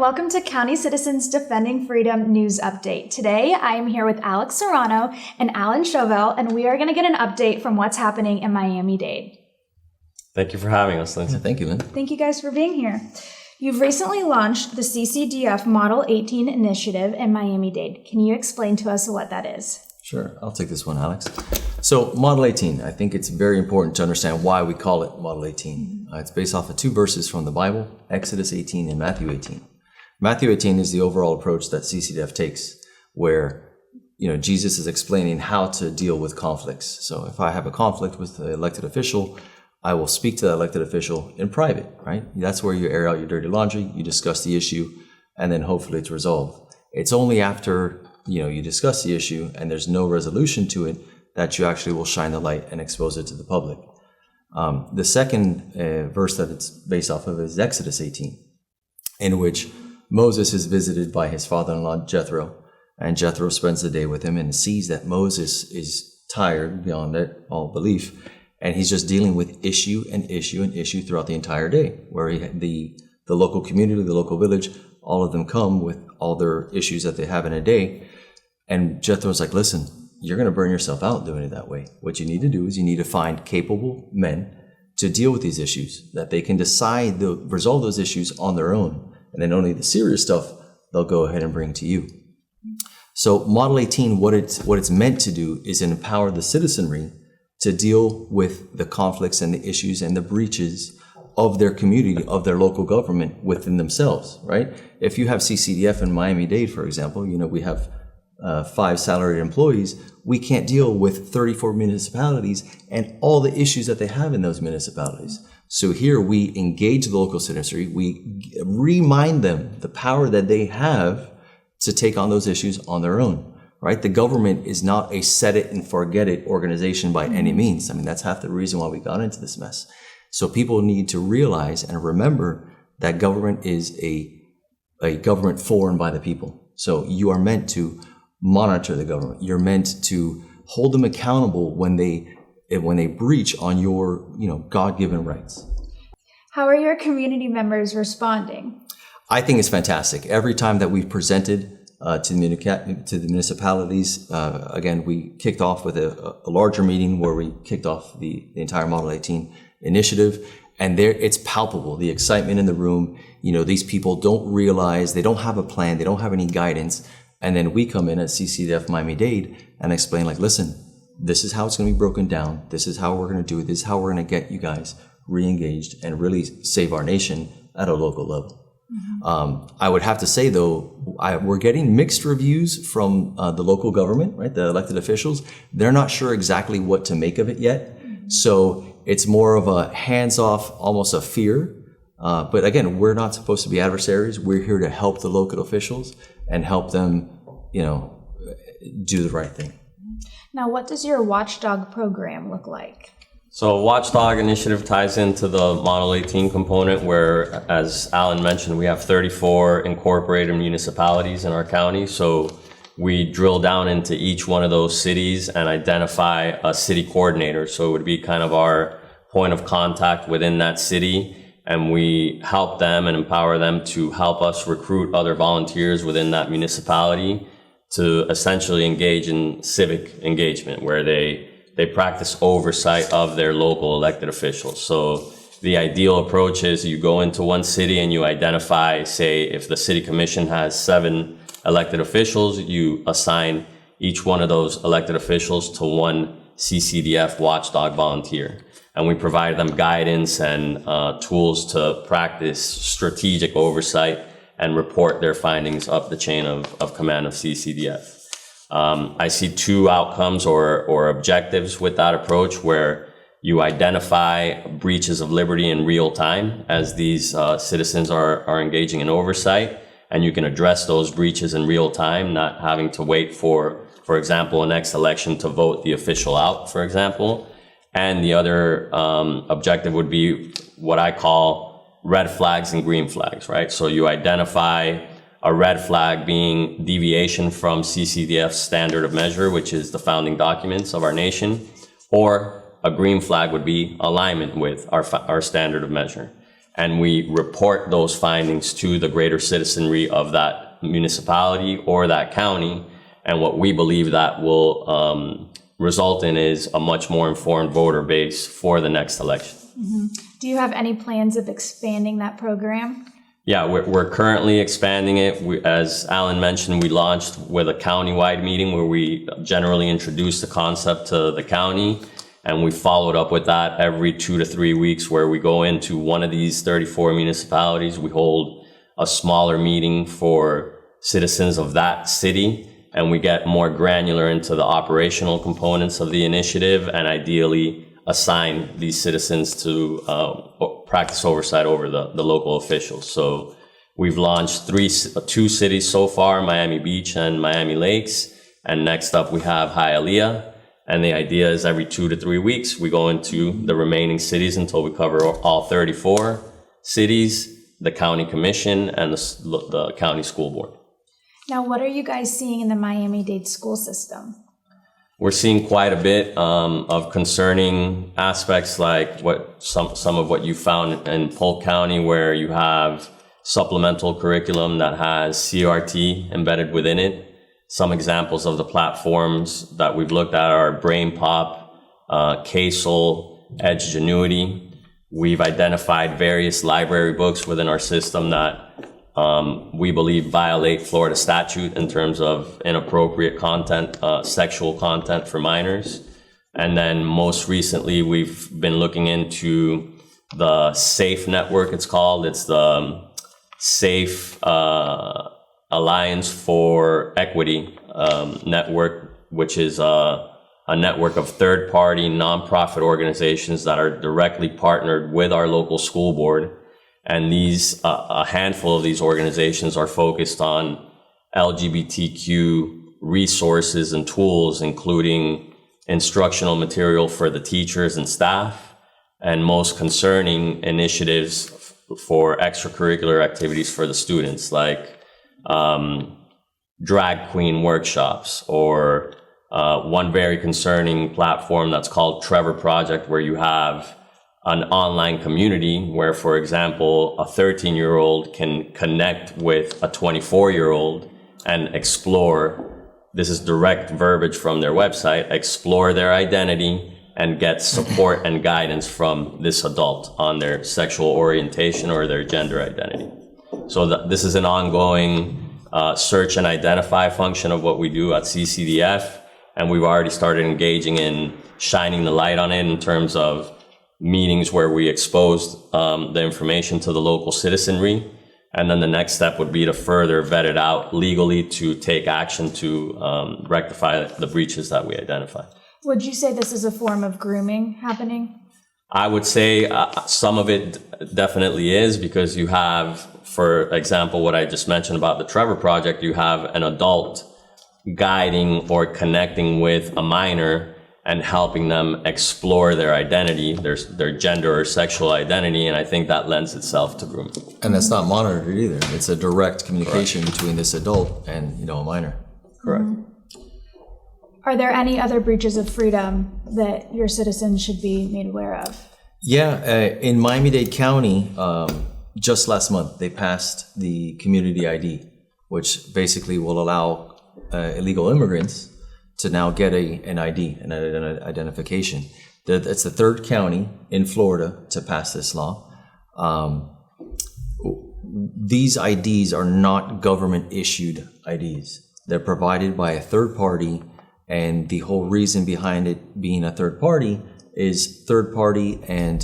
Welcome to County Citizens Defending Freedom News Update. Today, I am here with Alex Serrano and Alan Chauvel, and we are going to get an update from what's happening in Miami-Dade. Thank you for having us, Lindsay. Yeah, thank you, Lynn. Thank you guys for being here. You've recently launched the CCDF Model 18 initiative in Miami-Dade. Can you explain to us what that is? Sure, I'll take this one, Alex. So Model 18, I think it's very important to understand why we call it Model 18. It's based off of two verses from the Bible, Exodus 18 and Matthew 18. Matthew 18 is the overall approach that CCDF takes, where Jesus is explaining how to deal with conflicts. So if I have a conflict with the elected official, I will speak to that elected official in private, right? That's where you air out your dirty laundry, you discuss the issue, and then hopefully it's resolved. It's only after you discuss the issue and there's no resolution to it that you actually will shine the light and expose it to the public. The second verse that it's based off of is Exodus 18, in which Moses is visited by his father-in-law Jethro, and Jethro spends the day with him and sees that Moses is tired beyond all belief, and he's just dealing with issue and issue and issue throughout the entire day, where the local community, the local village, all of them come with all their issues that they have in a day. And Jethro's like, listen, you're going to burn yourself out doing it that way. What you need to do is you need to find capable men to deal with these issues, that they can decide to resolve those issues on their own. And then only the serious stuff they'll go ahead and bring to you. So Model 18, what it's meant to do is empower the citizenry to deal with the conflicts and the issues and the breaches of their community, of their local government within themselves, right? If you have CCDF in Miami-Dade, for example, we have 5 salaried employees. We can't deal with 34 municipalities and all the issues that they have in those municipalities. So here we engage the local citizenry. We remind them the power that they have to take on those issues on their own, right? The government is not a set it and forget it organization by any means. I mean, that's half the reason why we got into this mess. So people need to realize and remember that government is a government for and by the people. So you are meant to monitor the government. You're meant to hold them accountable when they breach on your, God-given rights. How are your community members responding? I think it's fantastic. Every time that we've presented to the municipalities, again, we kicked off with a larger meeting where we kicked off the entire Model 18 initiative, and it's palpable, the excitement in the room. These people don't realize, they don't have a plan, they don't have any guidance, and then we come in at CCDF Miami-Dade and explain, like, listen, this is how it's going to be broken down. This is how we're going to do it. This is how we're going to get you guys re-engaged and really save our nation at a local level. Mm-hmm. I would have to say, though, we're getting mixed reviews from the local government, right? The elected officials. They're not sure exactly what to make of it yet. Mm-hmm. So it's more of a hands-off, almost a fear. But again, we're not supposed to be adversaries. We're here to help the local officials and help them, do the right thing. Now, what does your Watchdog program look like? So Watchdog initiative ties into the Model 18 component where, as Alan mentioned, we have 34 incorporated municipalities in our county. So we drill down into each one of those cities and identify a city coordinator. So it would be kind of our point of contact within that city. And we help them and empower them to help us recruit other volunteers within that municipality to essentially engage in civic engagement, where they practice oversight of their local elected officials. So the ideal approach is you go into one city and you identify, say, if the city commission has 7 elected officials, you assign each one of those elected officials to one CCDF Watchdog volunteer. And we provide them guidance and tools to practice strategic oversight and report their findings up the chain of command of CCDF. I see 2 outcomes or objectives with that approach, where you identify breaches of liberty in real time as these citizens are engaging in oversight, and you can address those breaches in real time, not having to wait for example, a next election to vote the official out, for example. And the other objective would be what I call red flags and green flags, right? So you identify a red flag being deviation from CCDF's standard of measure, which is the founding documents of our nation, or a green flag would be alignment with our standard of measure. and we report those findings to the greater citizenry of that municipality or that county. And what we believe that will result in is a much more informed voter base for the next election. Do you have any plans of expanding that program? Yeah, we're currently expanding it. As Alan mentioned, we launched with a countywide meeting where we generally introduced the concept to the county, and we followed up with that every 2 to 3 weeks where we go into one of these 34 municipalities. We hold a smaller meeting for citizens of that city, and we get more granular into the operational components of the initiative and ideally assign these citizens to practice oversight over the local officials. So we've launched 2 cities so far, Miami Beach and Miami Lakes. And next up we have Hialeah. And the idea is every 2 to 3 weeks, we go into the remaining cities until we cover all 34 cities, the county commission, and the county school board. Now, what are you guys seeing in the Miami-Dade school system? We're seeing quite a bit of concerning aspects like some of what you found in Polk County, where you have supplemental curriculum that has CRT embedded within it. Some examples of the platforms that we've looked at are BrainPop, CASEL, Edgenuity. We've identified various library books within our system that we believe violate Florida statute in terms of inappropriate content, sexual content for minors. And then most recently, we've been looking into the SAFE network, it's called. It's the SAFE Alliance for Equity network, which is a network of third-party nonprofit organizations that are directly partnered with our local school board. And a handful of these organizations are focused on LGBTQ resources and tools, including instructional material for the teachers and staff, and most concerning initiatives for extracurricular activities for the students, like drag queen workshops, or one very concerning platform that's called Trevor Project, where you have an online community where, for example, a 13-year-old can connect with a 24-year-old and explore, this is direct verbiage from their website, explore their identity and get support and guidance from this adult on their sexual orientation or their gender identity. So this is an ongoing search and identify function of what we do at CCDF, and we've already started engaging in shining the light on it in terms of meetings where we exposed the information to the local citizenry. And then the next step would be to further vet it out legally to take action to rectify the breaches that we identify. Would you say this is a form of grooming happening? I would say some of it definitely is, because you have, for example, what I just mentioned about the Trevor Project, you have an adult guiding or connecting with a minor and helping them explore their identity, their gender or sexual identity, and I think that lends itself to grooming. And that's not monitored either. It's a direct communication between this adult and, a minor. Correct. Are there any other breaches of freedom that your citizens should be made aware of? Yeah, in Miami-Dade County, just last month, they passed the community ID, which basically will allow illegal immigrants to now get an ID, an identification. It's the 3rd county in Florida to pass this law. These IDs are not government-issued IDs. They're provided by a third party, and the whole reason behind it being a third party is third party and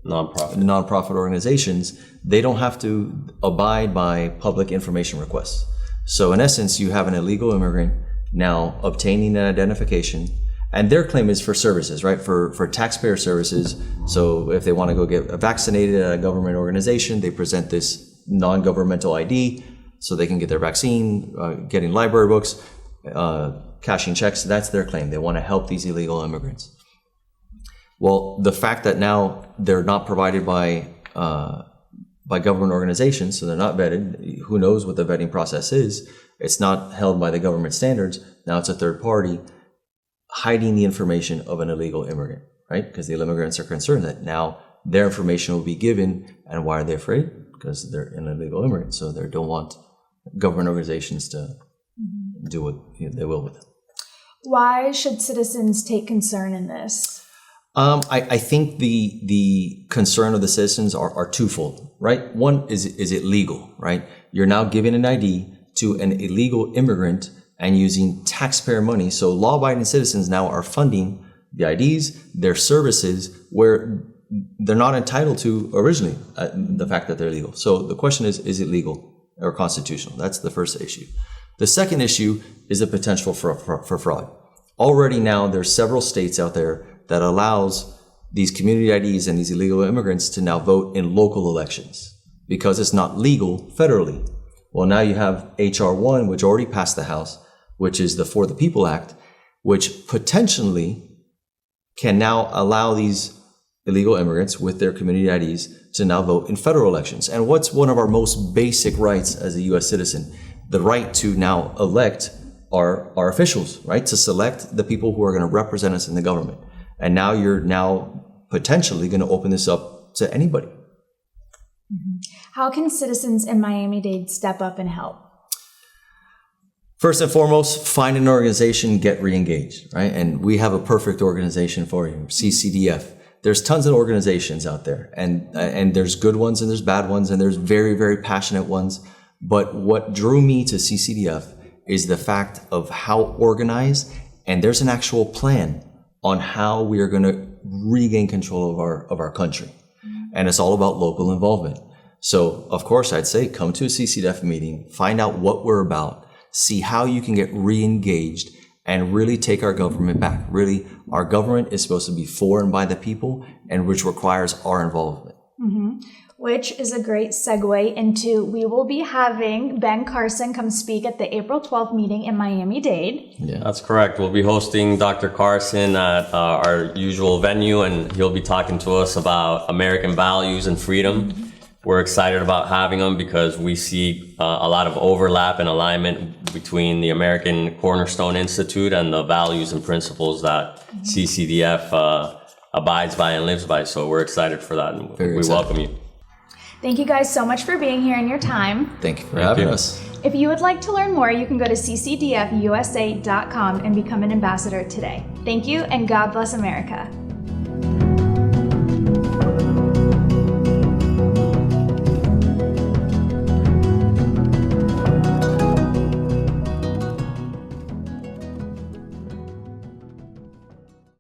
nonprofit organizations, they don't have to abide by public information requests. So in essence, you have an illegal immigrant now obtaining an identification, and their claim is for services, right? For taxpayer services. So if they want to go get vaccinated at a government organization, they present this non-governmental ID so they can get their vaccine, getting library books, cashing checks. That's their claim. They want to help these illegal immigrants. Well, the fact that now they're not provided by government organizations, so they're not vetted, who knows what the vetting process is, it's not held by the government standards, now it's a third party hiding the information of an illegal immigrant, right? Because the immigrants are concerned that now their information will be given. And why are they afraid? Because they're an illegal immigrant, so they don't want government organizations to do what they will with them. Why should citizens take concern in this? I think the concern of the citizens are twofold, right? One, is it legal, right? You're now giving an ID to an illegal immigrant and using taxpayer money. So law-abiding citizens now are funding the IDs, their services, where they're not entitled to originally, the fact that they're legal. So the question is it legal or constitutional? That's the first issue. The second issue is the potential for fraud. Already now, there's several states out there that allows these community IDs and these illegal immigrants to now vote in local elections because it's not legal federally. Well, now you have H.R. 1, which already passed the House, which is the For the People Act, which potentially can now allow these illegal immigrants with their community IDs to now vote in federal elections. And what's one of our most basic rights as a U.S. citizen? The right to now elect our officials, right? To select the people who are going to represent us in the government. And now you're potentially going to open this up to anybody. How can citizens in Miami-Dade step up and help? First and foremost, find an organization, get re-engaged, right? And we have a perfect organization for you, CCDF. There's tons of organizations out there, and there's good ones and there's bad ones and there's very, very passionate ones. But what drew me to CCDF is the fact of how organized, and there's an actual plan on how we are going to regain control of our country. And it's all about local involvement. So, of course, I'd say come to a CCDF meeting, find out what we're about, see how you can get re-engaged and really take our government back. Really, our government is supposed to be for and by the people, and which requires our involvement. Which is a great segue into, we will be having Ben Carson come speak at the April 12th meeting in Miami-Dade. Yeah. That's correct. We'll be hosting Dr. Carson at our usual venue, and he'll be talking to us about American values and freedom. We're excited about having him because we see a lot of overlap and alignment between the American Cornerstone Institute and the values and principles that CCDF abides by and lives by. So we're excited for that, and we welcome you. Thank you guys so much for being here and your time. Thank you for having us. If you would like to learn more, you can go to CCDF-USA.com and become an ambassador today. Thank you, and God bless America.